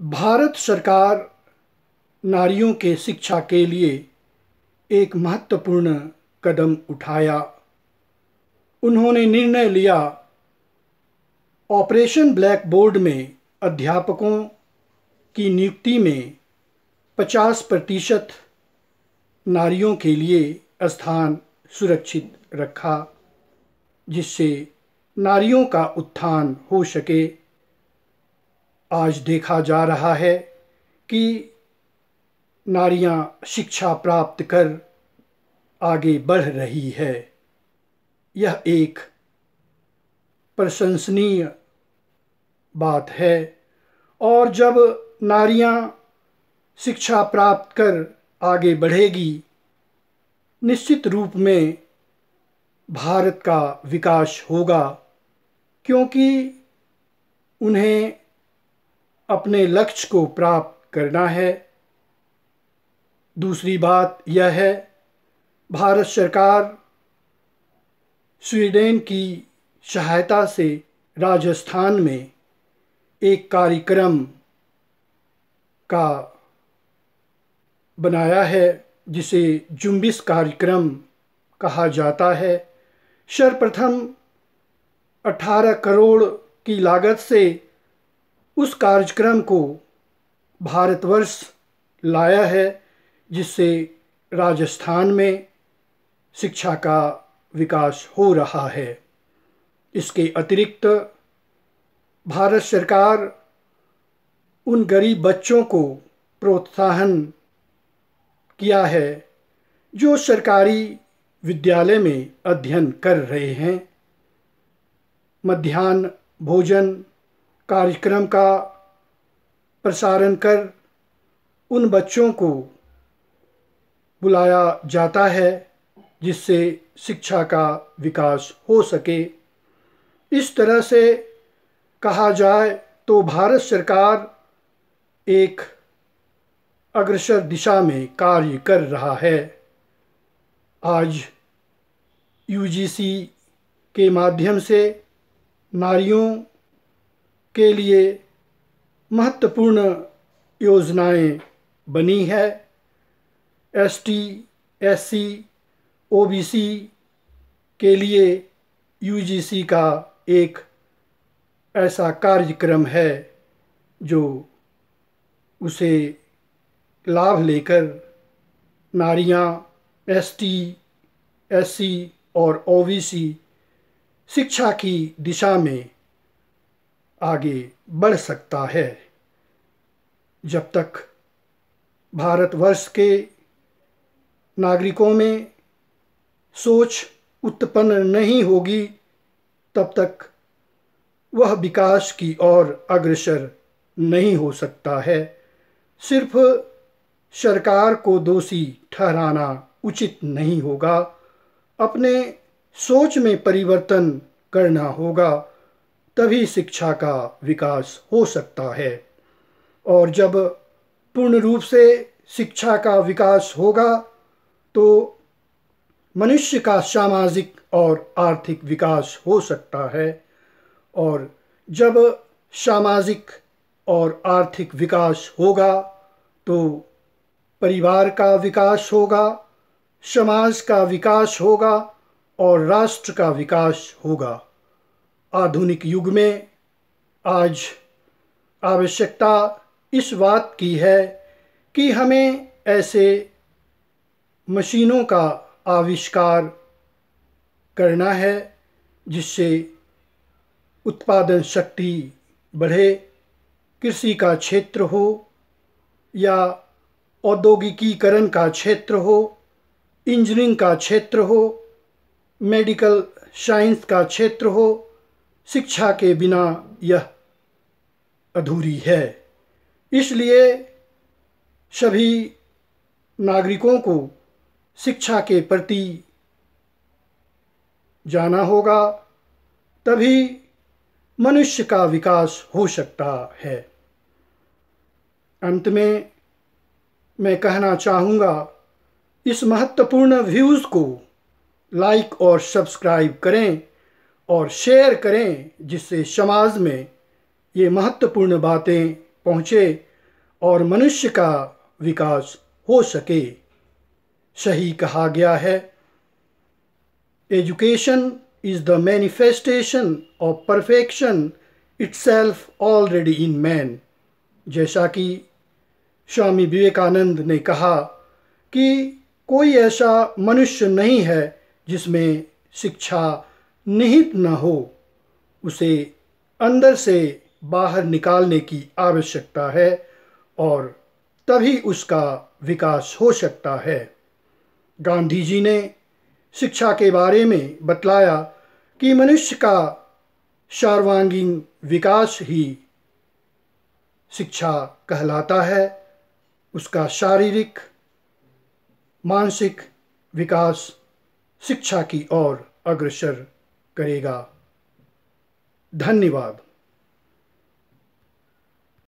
भारत सरकार नारियों के शिक्षा के लिए एक महत्वपूर्ण कदम उठाया। उन्होंने निर्णय लिया ऑपरेशन ब्लैक बोर्ड में अध्यापकों की नियुक्ति में 50% नारियों के लिए स्थान सुरक्षित रखा, जिससे नारियों का उत्थान हो सके। आज देखा जा रहा है कि नारियां शिक्षा प्राप्त कर आगे बढ़ रही है। यह एक प्रशंसनीय बात है और जब नारियां शिक्षा प्राप्त कर आगे बढ़ेगी, निश्चित रूप में भारत का विकास होगा, क्योंकि उन्हें अपने लक्ष्य को प्राप्त करना है। दूसरी बात यह है, भारत सरकार स्वीडन की सहायता से राजस्थान में एक कार्यक्रम का बनाया है, जिसे जुम्बिश कार्यक्रम कहा जाता है। सर्वप्रथम 18 करोड़ की लागत से उस कार्यक्रम को भारतवर्ष लाया है, जिससे राजस्थान में शिक्षा का विकास हो रहा है। इसके अतिरिक्त भारत सरकार उन गरीब बच्चों को प्रोत्साहन किया है जो सरकारी विद्यालय में अध्ययन कर रहे हैं। मध्याह्न भोजन कार्यक्रम का प्रसारण कर उन बच्चों को बुलाया जाता है, जिससे शिक्षा का विकास हो सके। इस तरह से कहा जाए तो भारत सरकार एक अग्रसर दिशा में कार्य कर रहा है। आज यूजीसी के माध्यम से नारियों के लिए महत्वपूर्ण योजनाएं बनी है। एसटी, एससी, ओबीसी के लिए यूजीसी का एक ऐसा कार्यक्रम है जो उसे लाभ लेकर नारियां एसटी, एससी और ओबीसी शिक्षा की दिशा में आगे बढ़ सकता है। जब तक भारतवर्ष के नागरिकों में सोच उत्पन्न नहीं होगी, तब तक वह विकास की ओर अग्रसर नहीं हो सकता है। सिर्फ सरकार को दोषी ठहराना उचित नहीं होगा। अपने सोच में परिवर्तन करना होगा, तभी शिक्षा का विकास हो सकता है। और जब पूर्ण रूप से शिक्षा का विकास होगा, तो मनुष्य का सामाजिक और आर्थिक विकास हो सकता है। और जब सामाजिक और आर्थिक विकास होगा, तो परिवार का विकास होगा, समाज का विकास होगा और राष्ट्र का विकास होगा। आधुनिक युग में आज आवश्यकता इस बात की है कि हमें ऐसे मशीनों का आविष्कार करना है जिससे उत्पादन शक्ति बढ़े। कृषि का क्षेत्र हो या औद्योगिकीकरण का क्षेत्र हो, इंजीनियरिंग का क्षेत्र हो, मेडिकल साइंस का क्षेत्र हो, शिक्षा के बिना यह अधूरी है। इसलिए सभी नागरिकों को शिक्षा के प्रति जाना होगा, तभी मनुष्य का विकास हो सकता है। अंत में मैं कहना चाहूँगा, इस महत्वपूर्ण व्यूज़ को लाइक और सब्सक्राइब करें और शेयर करें, जिससे समाज में ये महत्वपूर्ण बातें पहुँचे और मनुष्य का विकास हो सके। सही कहा गया है, education is the manifestation of perfection itself already in man. जैसा कि स्वामी विवेकानंद ने कहा कि कोई ऐसा मनुष्य नहीं है जिसमें शिक्षा निहित न हो, उसे अंदर से बाहर निकालने की आवश्यकता है और तभी उसका विकास हो सकता है। गांधी जी ने शिक्षा के बारे में बतलाया कि मनुष्य का सर्वांगीण विकास ही शिक्षा कहलाता है। उसका शारीरिक मानसिक विकास शिक्षा की ओर अग्रसर करेगा। धन्यवाद।